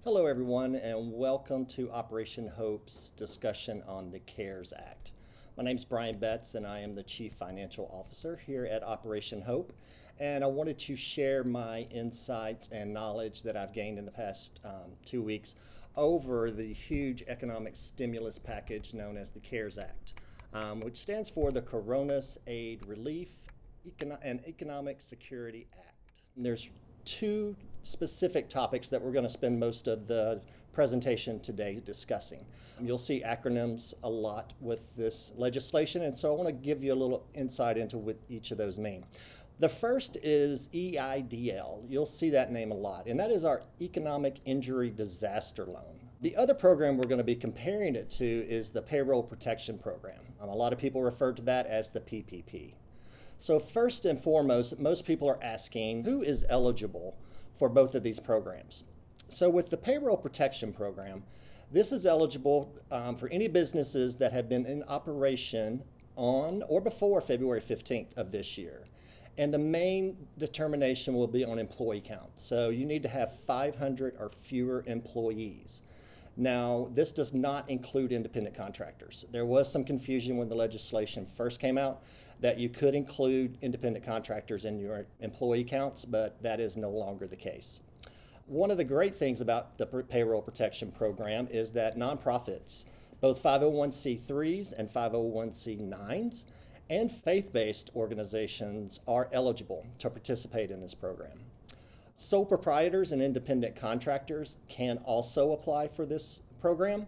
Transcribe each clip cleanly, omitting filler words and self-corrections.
Hello, everyone, and welcome to Operation Hope's discussion on the CARES Act. My name is Brian Betts, and I am the Chief Financial Officer here at Operation Hope. And I wanted to share my insights and knowledge that I've gained in the past 2 weeks over the huge economic stimulus package known as the CARES Act, which stands for the Coronavirus Aid, Relief, and Economic Security Act. And there's two specific topics that we're going to spend most of the presentation today discussing. You'll see acronyms a lot with this legislation, and so I want to give you a little insight into what each of those mean. The first is EIDL. You'll see that name a lot, and that is our Economic Injury Disaster Loan. The other program we're going to be comparing it to is the Payroll Protection Program. A lot of people refer to that as the PPP. So first and foremost, most people are asking who is eligible for both of these programs. So with the Payroll Protection Program, this is eligible for any businesses that have been in operation on or before February 15th of this year. And the main determination will be on employee count. So you need to have 500 or fewer employees. Now, this does not include independent contractors. There was some confusion when the legislation first came out that you could include independent contractors in your employee counts, but that is no longer the case. One of the great things about the Payroll Protection Program is that nonprofits, both 501c3s and 501c9s, and faith-based organizations are eligible to participate in this program. Sole proprietors and independent contractors can also apply for this program,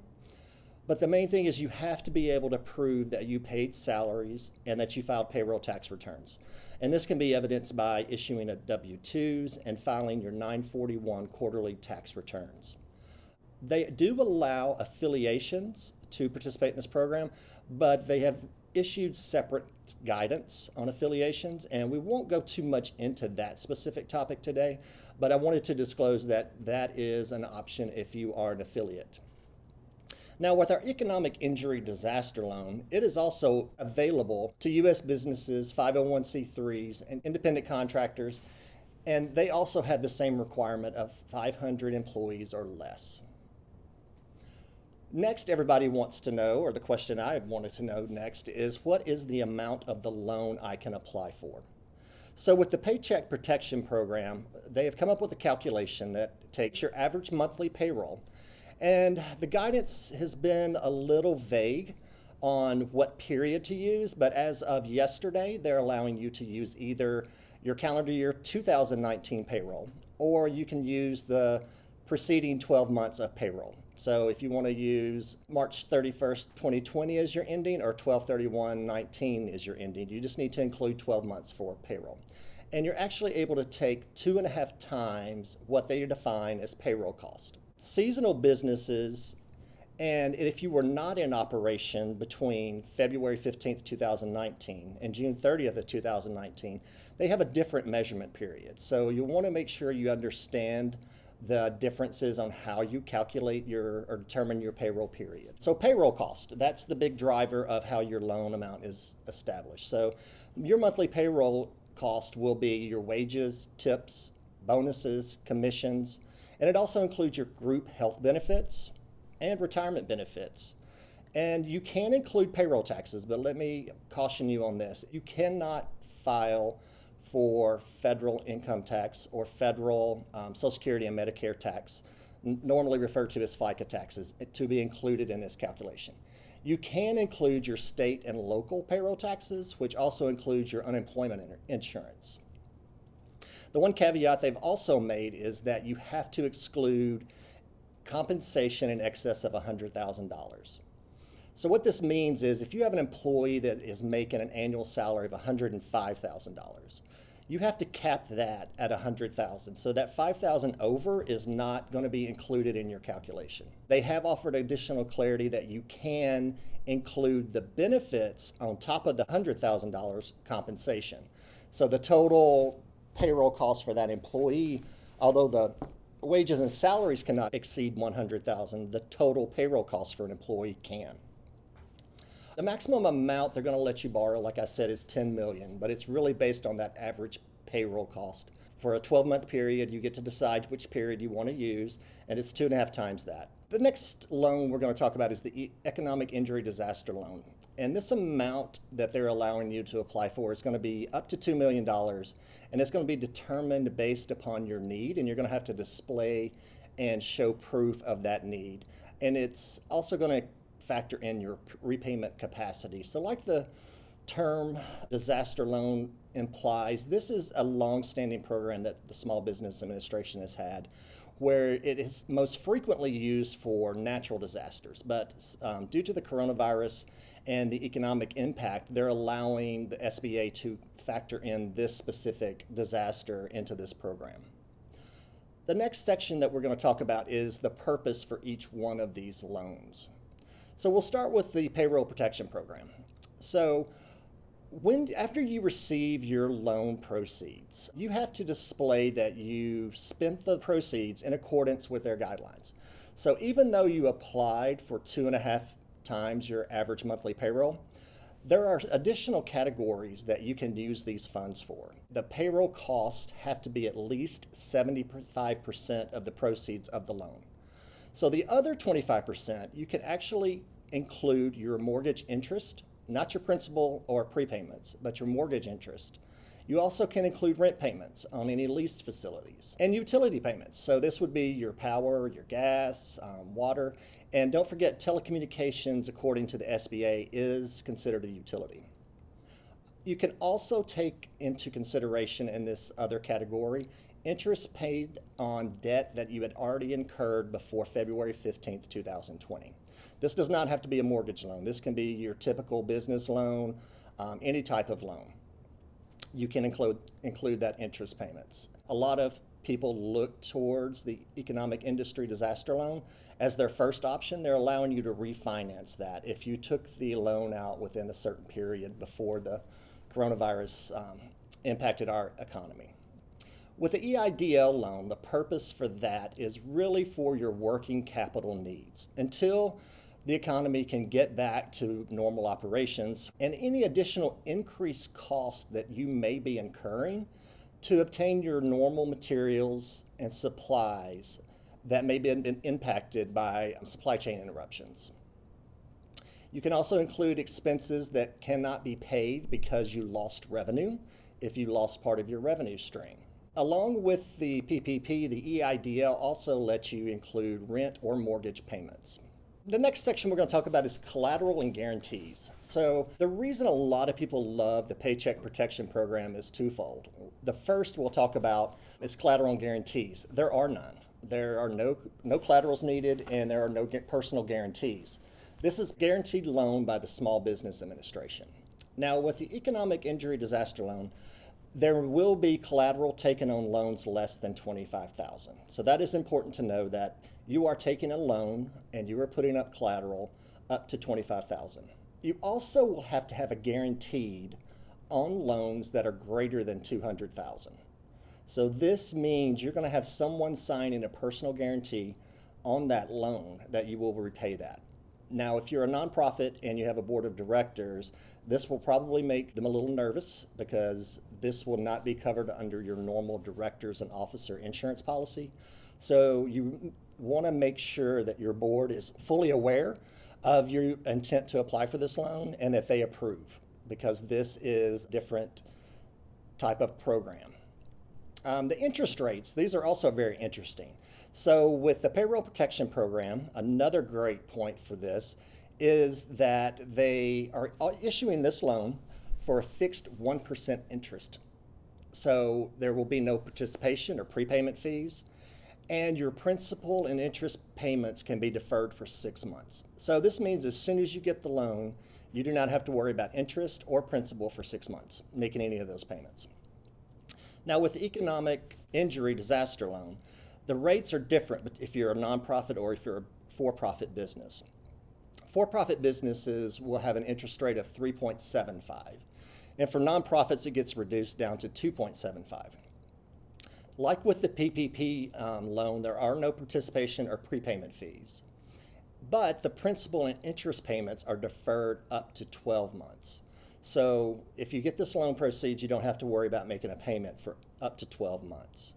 but the main thing is you have to be able to prove that you paid salaries and that you filed payroll tax returns. And this can be evidenced by issuing a W-2s and filing your 941 quarterly tax returns. They do allow affiliations to participate in this program, but they have issued separate guidance on affiliations, and we won't go too much into that specific topic today, but I wanted to disclose that that is an option if you are an affiliate. Now, with our Economic Injury Disaster Loan, it is also available to U.S. businesses, 501c3s, and independent contractors, and they also have the same requirement of 500 employees or less. Next, everybody wants to know, or the question I wanted to know next, is what is the amount of the loan I can apply for? So with the Paycheck Protection Program, they have come up with a calculation that takes your average monthly payroll, and the guidance has been a little vague on what period to use, but as of yesterday, they're allowing you to use either your calendar year 2019 payroll, or you can use the preceding 12 months of payroll. So if you want to use March 31st, 2020 as your ending or 12/31/19 as your ending, you just need to include 12 months for payroll. And you're actually able to take 2.5 times what they define as payroll cost. Seasonal businesses, and if you were not in operation between February 15th, 2019 and June 30th of 2019, they have a different measurement period. So you want to make sure you understand the differences on how you calculate or determine your payroll period. So payroll cost, that's the big driver of how your loan amount is established. So your monthly payroll cost will be your wages, tips, bonuses, commissions, and it also includes your group health benefits and retirement benefits. And you can include payroll taxes, but let me caution you on this. You cannot file for federal income tax or federal Social Security and Medicare tax, normally referred to as FICA taxes, to be included in this calculation. You can include your state and local payroll taxes, which also includes your unemployment insurance. The one caveat they've also made is that you have to exclude compensation in excess of $100,000. So what this means is if you have an employee that is making an annual salary of $105,000, you have to cap that at $100,000. So that $5,000 over is not going to be included in your calculation. They have offered additional clarity that you can include the benefits on top of the $100,000 compensation. So the total payroll cost for that employee, although the wages and salaries cannot exceed $100,000, the total payroll cost for an employee can. The maximum amount they're going to let you borrow, like I said, is $10 million, but it's really based on that average payroll cost For a 12-month period, you get to decide which period you want to use, and it's 2.5 times that. The next loan we're going to talk about is the Economic Injury Disaster Loan. And this amount that they're allowing you to apply for is going to be up to $2 million, and it's going to be determined based upon your need, and you're going to have to display and show proof of that need. And it's also going to factor in your repayment capacity. So like the term disaster loan implies, this is a long-standing program that the Small Business Administration has had, where it is most frequently used for natural disasters. But due to the coronavirus and the economic impact, they're allowing the SBA to factor in this specific disaster into this program. The next section that we're going to talk about is the purpose for each one of these loans. So we'll start with the Payroll Protection Program. So after you receive your loan proceeds, you have to display that you spent the proceeds in accordance with their guidelines. So even though you applied for 2.5 times your average monthly payroll, there are additional categories that you can use these funds for. The payroll costs have to be at least 75% of the proceeds of the loan. So the other 25%, you can actually include your mortgage interest, not your principal or prepayments, but your mortgage interest. You also can include rent payments on any leased facilities and utility payments. So this would be your power, your gas, water, and don't forget telecommunications, according to the SBA, is considered a utility. You can also take into consideration in this other category interest paid on debt that you had already incurred before February 15th, 2020. This does not have to be a mortgage loan. This can be your typical business loan, any type of loan. You can include that interest payments. A lot of people look towards the Economic Industry Disaster Loan as their first option. They're allowing you to refinance that if you took the loan out within a certain period before the coronavirus impacted our economy. With the EIDL loan, the purpose for that is really for your working capital needs until the economy can get back to normal operations, and any additional increased cost that you may be incurring to obtain your normal materials and supplies that may have been impacted by supply chain interruptions. You can also include expenses that cannot be paid because you lost revenue, if you lost part of your revenue stream. Along with the PPP, the EIDL also lets you include rent or mortgage payments. The next section we're going to talk about is collateral and guarantees. So the reason a lot of people love the Paycheck Protection Program is twofold. The first we'll talk about is collateral and guarantees. There are none. There are no collaterals needed, and there are no personal guarantees. This is guaranteed loan by the Small Business Administration. Now, with the Economic Injury Disaster Loan, there will be collateral taken on loans less than $25,000. So that is important to know, that you are taking a loan and you are putting up collateral up to $25,000. You also will have to have a guaranteed on loans that are greater than $200,000. So this means you're going to have someone signing a personal guarantee on that loan that you will repay that. Now, if you're a nonprofit and you have a board of directors, this will probably make them a little nervous because this will not be covered under your normal directors and officer insurance policy. So you want to make sure that your board is fully aware of your intent to apply for this loan and that they approve, because this is a different type of program. The interest rates, these are also very interesting. So with the Payroll Protection Program, another great point for this is that they are issuing this loan for a fixed 1% interest. So there will be no participation or prepayment fees, and your principal and interest payments can be deferred for 6 months. So this means as soon as you get the loan, you do not have to worry about interest or principal for 6 months, making any of those payments. Now, with the Economic Injury Disaster Loan, the rates are different if you're a nonprofit or if you're a for-profit business. For-profit businesses will have an interest rate of 3.75, and for nonprofits, it gets reduced down to 2.75. Like with the PPP loan, there are no participation or prepayment fees, but the principal and interest payments are deferred up to 12 months. So if you get this loan proceeds, you don't have to worry about making a payment for up to 12 months.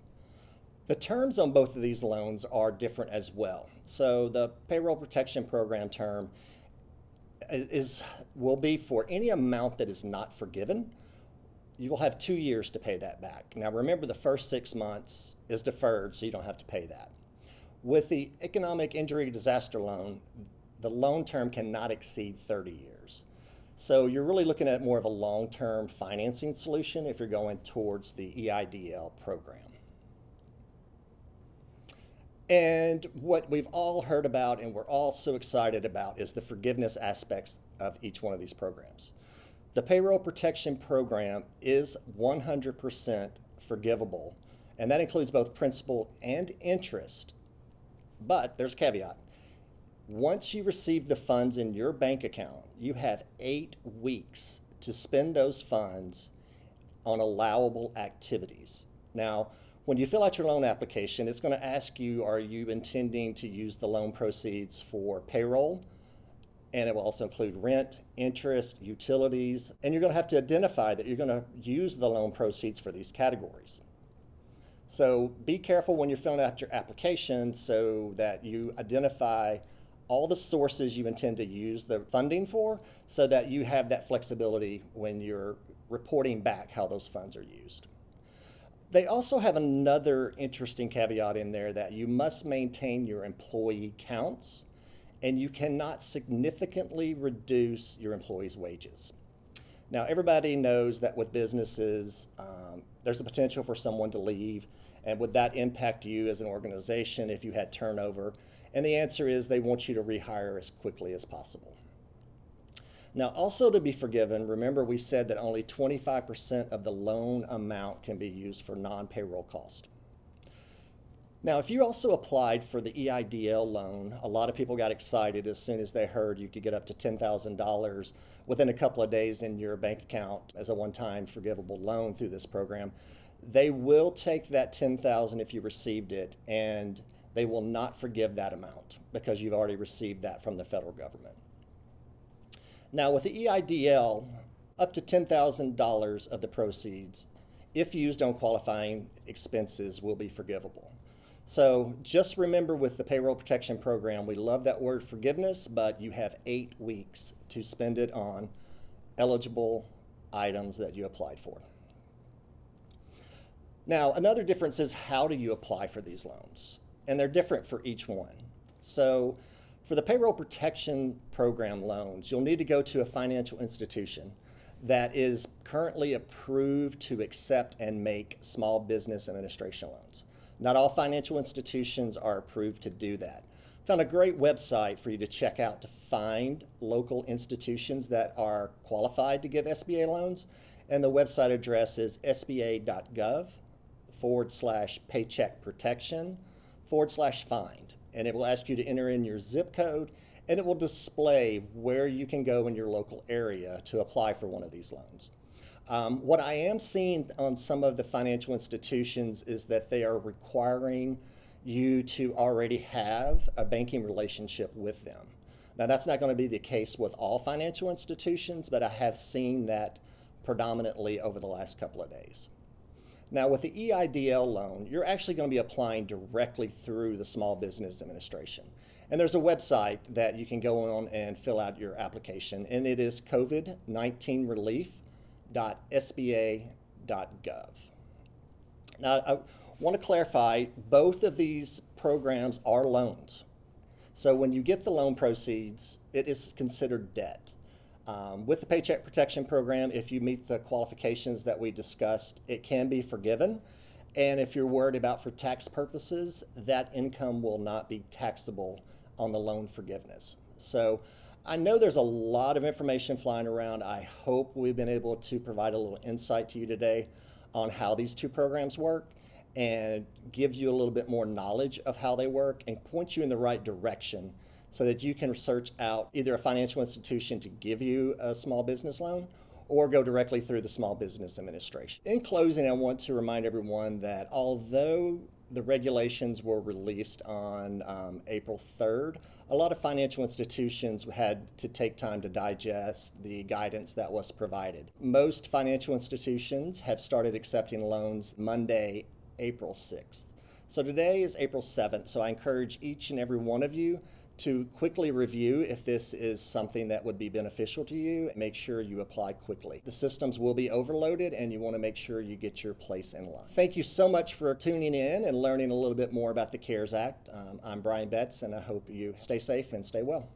The terms on both of these loans are different as well. So the Payroll Protection Program term will be for any amount that is not forgiven. You will have 2 years to pay that back. Now remember, the first 6 months is deferred, so you don't have to pay that. With the economic injury disaster loan, the loan term cannot exceed 30 years. So you're really looking at more of a long-term financing solution if you're going towards the EIDL program. And what we've all heard about and we're all so excited about is the forgiveness aspects of each one of these programs. The Payroll Protection Program is 100% forgivable, and that includes both principal and interest. But there's a caveat. Once you receive the funds in your bank account, you have 8 weeks to spend those funds on allowable activities. Now, when you fill out your loan application, it's going to ask you, are you intending to use the loan proceeds for payroll? And it will also include rent, interest, utilities, and you're going to have to identify that you're going to use the loan proceeds for these categories. So be careful when you're filling out your application so that you identify all the sources you intend to use the funding for, so that you have that flexibility when you're reporting back how those funds are used. They also have another interesting caveat in there that you must maintain your employee counts and you cannot significantly reduce your employees' wages. Now, everybody knows that with businesses, there's the potential for someone to leave, and would that impact you as an organization if you had turnover? And the answer is they want you to rehire as quickly as possible. Now, also to be forgiven, remember we said that only 25% of the loan amount can be used for non-payroll cost. Now, if you also applied for the EIDL loan, a lot of people got excited as soon as they heard you could get up to $10,000 within a couple of days in your bank account as a one-time forgivable loan through this program. They will take that $10,000 if you received it, and they will not forgive that amount because you've already received that from the federal government. Now, with the EIDL, up to $10,000 of the proceeds, if used on qualifying expenses, will be forgivable. So just remember, with the Payroll Protection Program, we love that word forgiveness, but you have 8 weeks to spend it on eligible items that you applied for. Now, another difference is, how do you apply for these loans? And they're different for each one. So for the Payroll Protection Program loans, you'll need to go to a financial institution that is currently approved to accept and make small business administration loans. Not all financial institutions are approved to do that. Found a great website for you to check out to find local institutions that are qualified to give SBA loans. And the website address is sba.gov/paycheck protection/find. And it will ask you to enter in your zip code, and it will display where you can go in your local area to apply for one of these loans. What I am seeing on some of the financial institutions is that they are requiring you to already have a banking relationship with them. Now, that's not going to be the case with all financial institutions, but I have seen that predominantly over the last couple of days. Now, with the EIDL loan, you're actually going to be applying directly through the Small Business Administration. And there's a website that you can go on and fill out your application, and it is covid19relief.sba.gov. Now, I want to clarify, both of these programs are loans. So when you get the loan proceeds, it is considered debt. With the Paycheck Protection Program, if you meet the qualifications that we discussed, it can be forgiven. And if you're worried about for tax purposes, that income will not be taxable on the loan forgiveness. So I know there's a lot of information flying around. I hope we've been able to provide a little insight to you today on how these two programs work and give you a little bit more knowledge of how they work and point you in the right direction, so that you can search out either a financial institution to give you a small business loan or go directly through the Small Business Administration. In closing, I want to remind everyone that although The regulations were released on April 3rd. A lot of financial institutions had to take time to digest the guidance that was provided. Most financial institutions have started accepting loans Monday, April 6th. So today is April 7th, so I encourage each and every one of you to quickly review if this is something that would be beneficial to you. Make sure you apply quickly. The systems will be overloaded and you want to make sure you get your place in line. Thank you so much for tuning in and learning a little bit more about the CARES Act. I'm Brian Betts and I hope you stay safe and stay well.